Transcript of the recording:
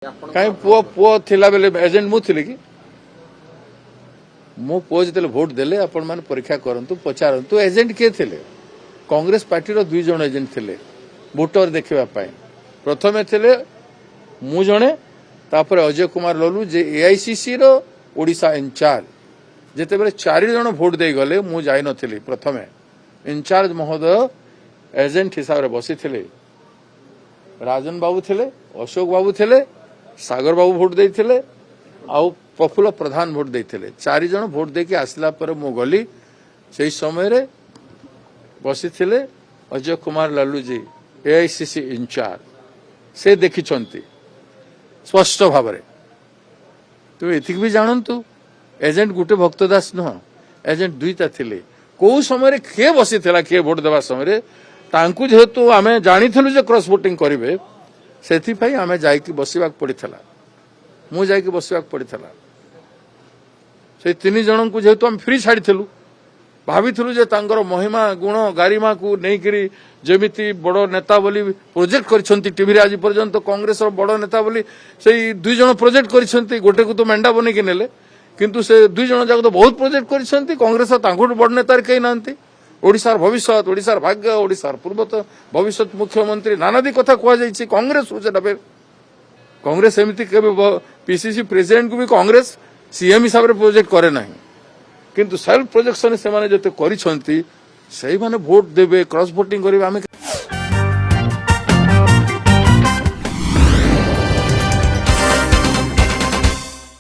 कहीं पुओ पुओ थिला बेले एजेंट मु थिले कि मो पुओ जिते भोट देले आपण माने परीक्षा करंतु पचारंतु एजेंट के थिले कांग्रेस पार्टी रो दुई जण एजेंट थिले वोटर देखिबा पाए प्रथमे थिले मु जणे तापर अजय कुमार लल्लू जे एआईसीसी रो ओडिशा इंचार्ज जेते बेले चारि जण भोट दे गले मु जाई नथिली प्रथमे इंचार्ज महोदय एजेंट हिसाब रे बसी थिले राजन बाबू थिले अशोक बाबू थिले सागर बाबू भोट देते आउ प्रफुल्ल प्रधान भोट देते चारि जण भोट देके आसला पर मु गली से समय रे बसी थिले अजय कुमार लल्लू जी एआईसीसी इंचार्ज से देखी स्पष्ट भाव तुम एतिक भी जानतु एजेंट गुटे भक्तदास नुह एजेंट दुईटा थिले कौ समय किए बसी किए भोट देवा समय तांकु जेहेतु आमे जानिथिलु जे क्रॉस वोटिंग करिवे सेथिपाई आमे जाइकी बसिबाक पड़िथला मु जाइकी बसिबाक पड़िथला से तीन जन को जेहेतु आम फ्री छाड़िथिलु भाविथिलु जे तांकर महिमा गुण गारिमा को नेइकरी जेमिति बड़ नेता बोली प्रोजेक्ट करिसंती टीवी रे आज पर्यंत कांग्रेस रो बड़ नेता बोली सेई दुई जन प्रोजेक्ट करिसंती गोटे को तो मेंढा बने के नेले किंतु से दुई जन जाक तो बहुत प्रोजेक्ट करिसंती कांग्रेस तांकुर बड़ नेता कई नांती ओडिशार भविष्य ओडिशार भाग्य ओडिशार पूर्वत भविष्य मुख्यमंत्री नानादी कथा कह जाइए कांग्रेस कांग्रेस एमती पीसीसी प्रेसिडेंट को भी कांग्रेस सीएम हिसाब से प्रोजेक्ट करे ना किंतु सेल्फ प्रोजेक्शन से माने जते करिसंती सेही माने वोट देबे क्रॉस वोटिंग करिवे आमे